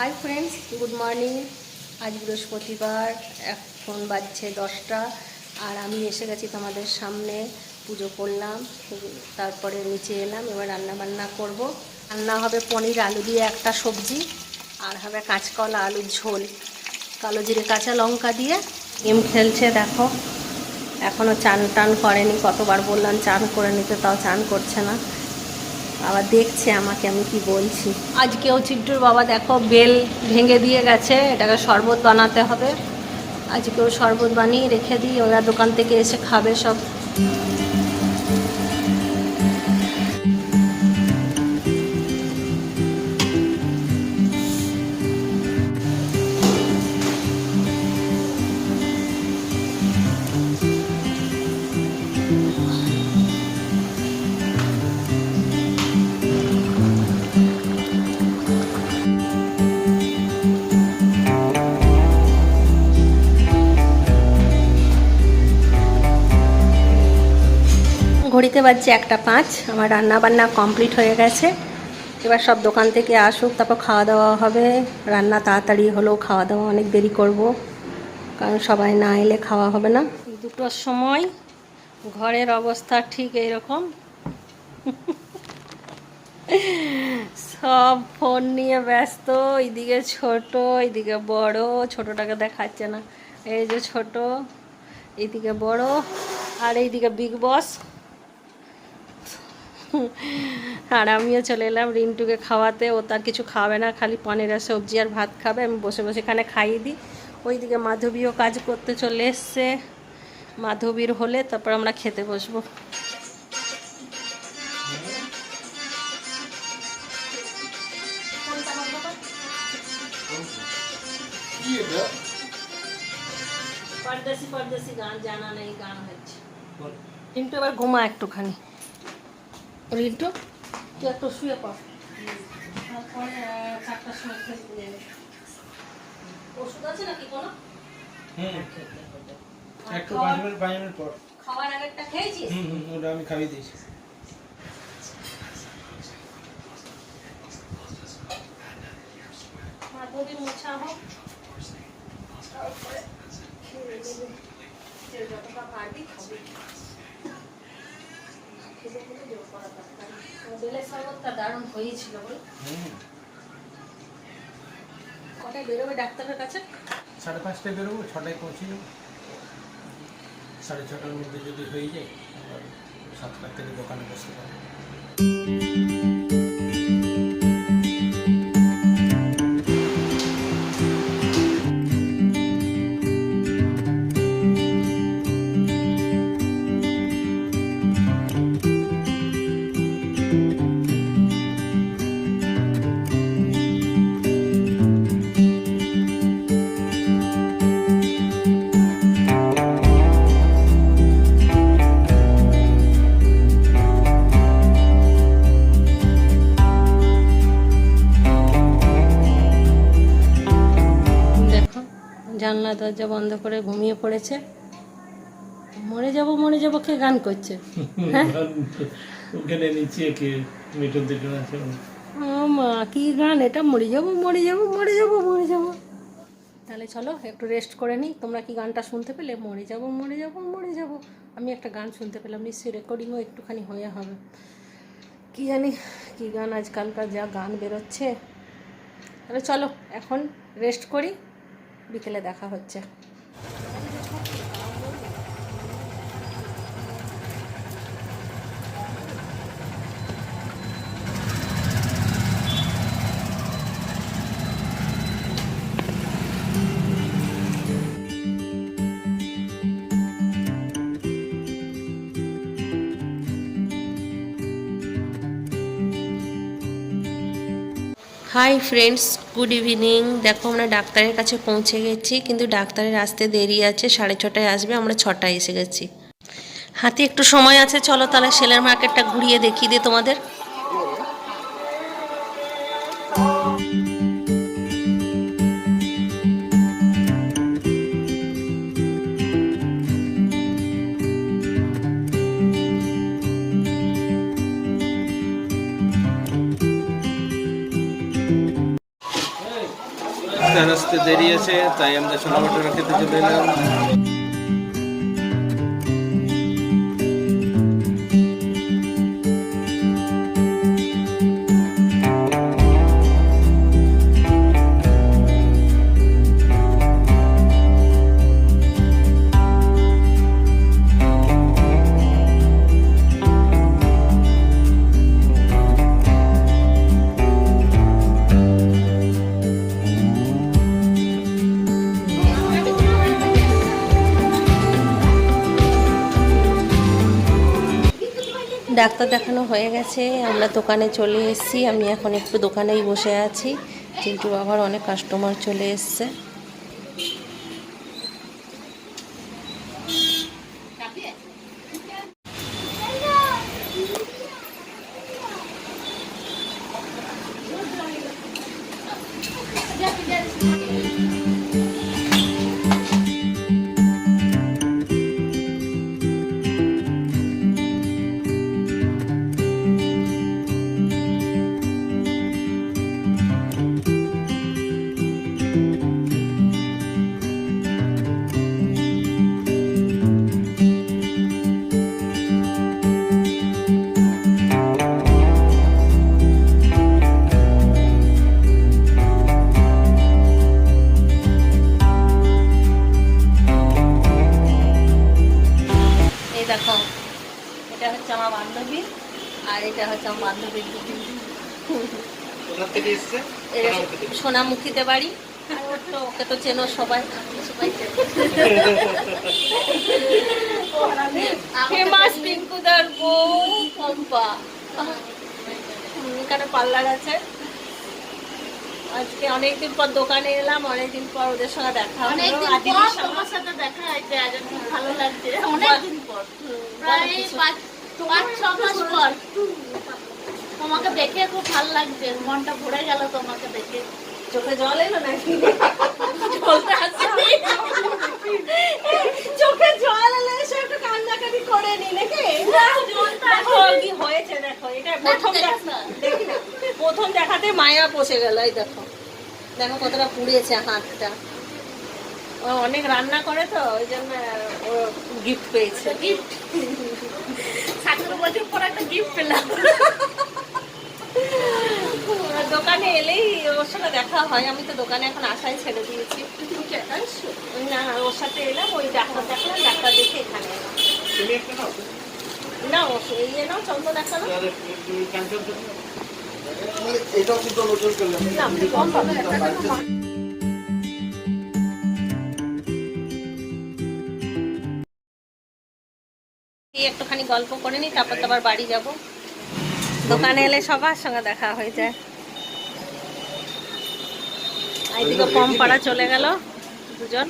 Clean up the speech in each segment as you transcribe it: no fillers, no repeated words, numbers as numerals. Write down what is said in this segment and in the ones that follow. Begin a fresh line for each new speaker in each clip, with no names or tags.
Hi friends, good morning. আজ বৃহস্পতিবার, এখন বাজছে 10টা আর আমি এসে গেছি তোমাদের সামনে। পুজো করলাম, তারপরে নিচে এলাম। এবার রান্না বান্না করব। রান্না হবে পনির আলু দিয়ে একটা সবজি, আর হবে কাঁচকলা আলুর ঝোল, কালো জিরে কাঁচা লঙ্কা দিয়ে। গেম খেলছে দেখো, এখনও চান টান করেনি। কতবার বললাম চান করে নিতে, তাও চান করছে না। আবার দেখছে আমাকে আমি কি বলছি। আজকেও চিন্টুর বাবা দেখো বেল ভেঙে দিয়ে গেছে, এটাকে শরবত বানাতে হবে। আজকেও শরবত বানিয়ে রেখে দিই, ওরা দোকান থেকে এসে খাবে সব। ঘড়িতে বাজছে 1:05। আমার রান্না বান্না কমপ্লিট হয়ে গেছে। এবার সব দোকান থেকে আসুক, তারপর খাওয়া দাওয়া হবে। রান্না তাড়াতাড়ি হলেও খাওয়া দাওয়া অনেক দেরি করব, কারণ সবাই না এলে খাওয়া হবে না। 2টোর সময় ঘরের অবস্থা ঠিক এইরকম। সব ফোন নিয়ে ব্যস্ত, এইদিকে ছোট এইদিকে বড়। ছোটটাকে দেখাচ্ছে না, এই যে ছোট, এইদিকে বড়, আর এইদিকে বিগ বস। আর আমিও চলে এলাম রিন্টুকে খাওয়াতে। ও তার কিছু খাবে না, খালি পনিরের সবজি আর ভাত খাবে। আমি বসে বসে এখানে খাইয়ে দিই। ওইদিকে মাধবীও কাজ করতে চলে এসছে। মাধবীর হলে তারপর আমরা খেতে বসবো। পরদেশি পরদেশি গান জানা নেই, গান হচ্ছে। রিন্টু এবার ঘুমা একটুখানি। রিন্টু তুই একটু শুয়ে পড়, তারপরে 4টার সময় খেলতে যাবে। ওষুধ আছে নাকি কোনো?
একটু 5 মিনিট পর
খাওয়ার আগেরটা খেয়েছিস?
ওটা আমি খাইয়ে দিয়েছি।
মাধবী মোছা হোক, তারপরে খেয়ে নেবে। যতটা পারবি খাবি। খেতে খেতে জোর করা দরকার। বেলের শরবতটা দারুণ হয়েছিল বল। কটায় বেরোবে ডাক্তারের কাছে?
5:30টায় বেরোবো, 6টায় পৌঁছে যাবো। 6:30টার মধ্যে যদি হয়ে যায়, আবার 7টা থেকে দোকানে বসতে পারবো।
জানলা দরজা বন্ধ করে ঘুমিয়ে পড়েছে। মরে যাব কে গান করছে? হ্যাঁ
ওখানে নিচে কে মিঠুন দিঠুন আছে।
মা কি গান এটা? মরে যাব মরে যাব মরে যাব মরে যাব। তাহলে চলো একটু রেস্ট করে নিই। তোমরা কি গানটা শুনতে পেলে? মরে যাব মরে যাব মরে যাব। আমি একটা গান শুনতে পেলাম, নিশ্চয়ই রেকর্ডিংও একটুখানি হয়ে হবে। কি জানি কি গান, আজকালকার যা গান বেরোচ্ছে। তাহলে চলো এখন রেস্ট করি, বিকেলে দেখা হচ্ছে। Hi friends, good evening. দেখো আমরা ডাক্তারের কাছে পৌঁছে গেছি, কিন্তু ডাক্তারের আসতে দেরি আছে। 6:30টায় আসবে, আমরা 6টায় এসে গেছি। হাতে একটু সময় আছে, চলো তাহলে সেলের মার্কেটটা ঘুরিয়ে দেখিয়ে দিই তোমাদের।
ডাক্তার আসতে দেরি আছে, তাই আমরা ছোলা ভাটোরা খেতে চলে এলাম।
ডাক্তার দেখানো হয়ে গেছে, আমরা দোকানে চলে এসেছি। আমি এখন একটু দোকানেই বসে আছি। চিন্টু বাবার অনেক কাস্টমার চলে এসছে। দেখো, এটা হচ্ছে আমার বান্ধবী, আর এটা হচ্ছে আমার বান্ধবীর দিদি। সোনামুখীতে বাড়ি। তো ওকে তো চেনো সবাই, সবাই ফেমাস পিঙ্কুদার বউ পম্পা। এখানে পার্লার আছে। আজকে অনেকদিন পর দোকানে এলাম, অনেকদিন পর ওদের সঙ্গে দেখা হলো।
তোমার সাথে দেখা হয়েছে, আজ খুব ভালো লাগছে। অনেকদিন পর, প্রায় 5-6 মাস পর তোমাকে দেখে খুব ভালো লাগছে। মনটা ভরে গেল তোমাকে দেখে।
চোখে জল এলো নাকি?
চোখে জল এলে এসে একটু কান্নাকাটি করে নি নাকি?
দেখো কি হয়েছে, দেখো এটা প্রথম দেখাতে মায়া পচে গেল। এই দেখো, দেখো কতটা পুড়েছে হাতটা। ও অনেক রান্না করে তো, ওই জন্য ও গিফট পেয়েছে।
গিফট 17 বছর পর একটা গিফট পেলাম।
দোকানে এলেই ওর সাথে দেখা হয়। আমি তো দোকানে এখন আশাই ছেড়ে দিয়েছি। না, ওর সাথে এলাম, ওই ডাক্তার দেখালাম, ডাক্তার দেখে এখানে এলাম। না, ও এই নাও চন্দন দেখালো না, কম পাবে। একটুখানি গল্প করে নি, তারপর তো আবার বাড়ি যাব। দোকানে এলে সবার সঙ্গে দেখা হয়ে যায়। এইদিকে পম্পাড়া চলে গেল দুজন।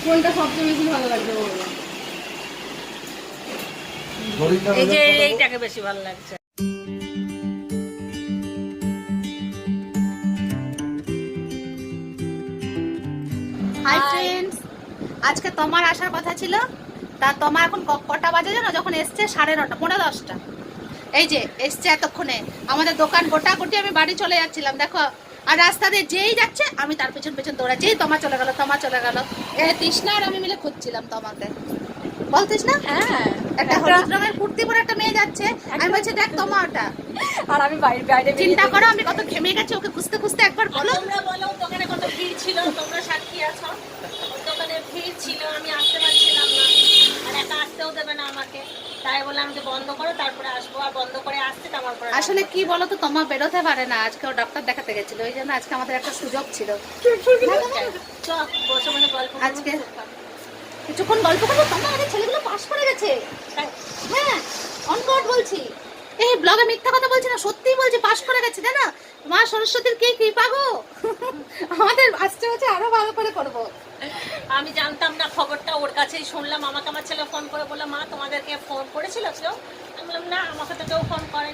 কোনটা সবচেয়ে বেশি ভালো লাগছে বলবো?
এই যে এইটাকে বেশি ভালো লাগছে।
হাই ফ্রেন্ডস, আজকে তোমার আসার কথা ছিল। তা তোমার এখন কটা বাজে জানো? যখন এসছে 9:30, 10:30। এই যে এসছে এতক্ষণে। আমাদের দোকান গোটাগুটি, আমি বাড়ি চলে যাচ্ছিলাম দেখো। আর রাস্তা দিয়ে যেই যাচ্ছে আমি তার পেছন পেছন দৌড়াচ্ছি। তোমা চলে গেল, তোমা চলে গেল। তৃষ্ণা আর আমি মিলে খুঁজছিলাম তোমাকে। বলতিস না? হ্যাঁ, একটা হলুদ রঙের কুর্তি পরে একটা মেয়ে যাচ্ছে। আমি বলছি দেখ তোমা ওটা।
আর আমি বাইরে
চিন্তা করো আমি কত ঘেমে গেছি ওকে খুঁজতে খুঁজতে। একবার বলো।
তোমরা বলো, দোকানে কত ভিড় ছিল, তোমরা সাক্ষী আছো। দোকানে ভিড় ছিল, আমি আসতে পারছিলাম না, আর একা আসতেও দেবে না আমাকে। তাই বললাম যে বন্ধ করো, তারপরে আসবো। আর বন্ধ করে আসতে আমার পরে
আসলে কি বলো তো, তোমা বেরোতে পারে না। আজকে ও ডাক্তার দেখাতে গেছিল, ওই জন্য আজকে আমাদের একটা সুযোগ ছিল।
বসে বসে গল্প
আজকে কিছুক্ষণ গল্প করবো। তোমার আগে ছেলেগুলো পাস করে গেছে। হ্যাঁ, অনকট বলছি। এই ব্লগে মিথ্যা কথা বলছি না, সত্যিই বলছি, পাস করে গেছে। জানো মা সরস্বতীর কি কৃপা গো। আমাদের আসতে হচ্ছে আরো ভালো করে করবো।
আমি জানতাম না খবরটা, ওর কাছেই শুনলাম। আমাকে আমার ছেলে ফোন করে বললো, মা তোমাদেরকে ফোন করেছিল কেউ? আমি বললাম না, আমাকে তো কেউ ফোন করে।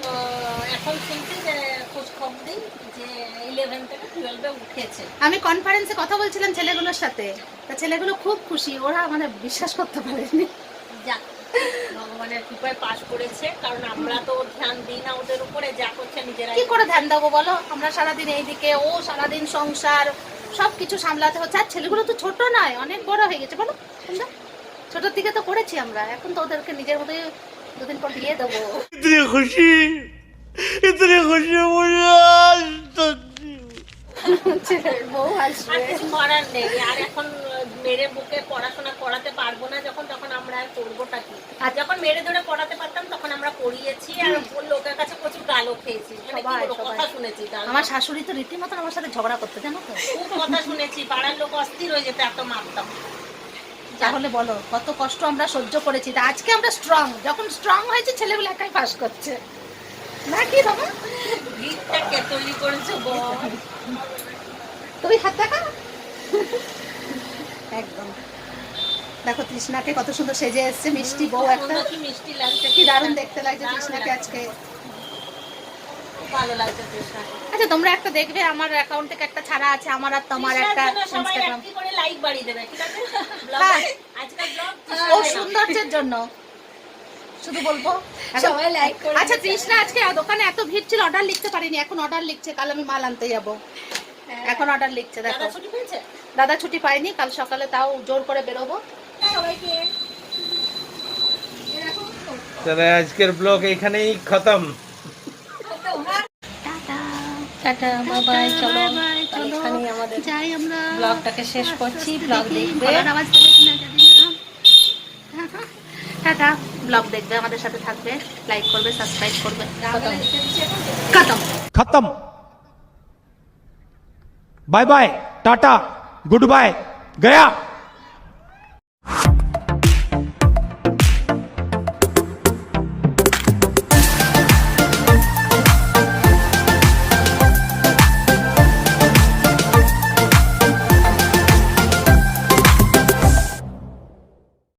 এখন শুনছি যে খোঁজ খবর দিই যে 11 থেকে 12-এ উঠেছে।
আমি কনফারেন্সে কথা বলছিলাম ছেলেগুলোর সাথে, তা ছেলেগুলো খুব খুশি। ওরা আমাদের বিশ্বাস করতে পারেনি।
যাক, ভগবানের কৃপায় পাশ করেছে, কারণ আমরা তো ধ্যান দিই না ওদের উপরে, যা করছে নিজেরাই।
কি করে ধ্যান দেবো বলো? আমরা সারাদিন এইদিকে, ও সারাদিন সংসার সবকিছু সামলাতে হচ্ছে। আর ছেলেগুলো তো ছোট নয়, অনেক বড় হয়ে গেছে বলো। তোমরা ছোটোর দিকে তো করেছি আমরা, এখন তো ওদেরকে নিজের মতোই দুদিন পর দিয়ে দেবো।
इतनी खुशी मुझे आज तक
ছেলের বউ
আর
আসবে।
কিছু করার নেই। আর এখন মেরে বুকে পড়াশোনা করাতে পারবো না যখন, তখন আমরা আর করবোটা কি? আর যখন মেরে ধরে পড়াতে পারতাম তখন আমরা পড়িয়েছি, আর লোকের কাছে প্রচুর গালও খেয়েছি, মানে কি বলবো, কথা শুনেছি। গাল
আমার শাশুড়ি তো রীতিমতন আমার সাথে ঝগড়া করতে, জানো তো।
খুব কথা শুনেছি, পাড়ার লোক অস্থির হয়ে যেত, এত মারতাম।
তাহলে বলো কত কষ্ট আমরা সহ্য করেছি। তা আজকে আমরা স্ট্রং, যখন স্ট্রং হয়েছে ছেলেগুলো একাই পাস করছে নাকি বাবা?
ভিড়টা কে তৈরি করেছো বল?
তুমি হাত দেখা একদম। দেখো তৃষ্ণাকে কত সুন্দর সেজে এসছে, মিষ্টি বউ একটা।
সুন্দর, কি মিষ্টি লাগছে,
কি দারুণ দেখতে লাগছে
দারুণ
তৃষ্ণাকে
লাগছে।
আজকে।
খুব ভালো লাগছে তৃষ্ণাকে।
আচ্ছা তোমরা একটা দেখবে, আমার অ্যাকাউন্ট থেকে একটা ছাড়া আছে, আমার আর তোমার একটা
তৃষ্ণার জন্য সবাই
ইনস্টাগ্রাম।
একটি করে লাইক বাড়িয়ে দেবে, ঠিক আছে?
হ্যাঁ।
আজকাল ব্লগ
ও সৌন্দর্যের জন্য শুধু বলবো এখন-
সবাই লাইক করে
আচ্ছা
দিচ্ছে।
তৃষ্ণা আজকে দোকানে এত ভিড় ছিল, অর্ডার লিখতে পারিনি, এখন অর্ডার লিখছে, কাল আমি মাল আনতে যাবো। এখন অর্ডার লিখছে, দেখো।
দাদা ছুটি পেয়েছে?
দাদা ছুটি পাইনি, কাল সকালে তাও জোর করে বেরোবো।
সবাইকে
তাহলে আজকের ব্লগ এইখানেই খতম।
টাটা, বাই বাই, চলো।
বাই, চলো
এখানেই আমাদের
যাই আমরা।
ব্লগটাকে শেষ করছি। ব্লগ দেখবে,
গলার আওয়াজ পেলে কিনা জানি না। টাটা, ব্লগ দেখবে, আমাদের সাথে থাকবে, লাইক করবে, সাবস্ক্রাইব করবে। খতম।
खत्म bye bye tata good bye गया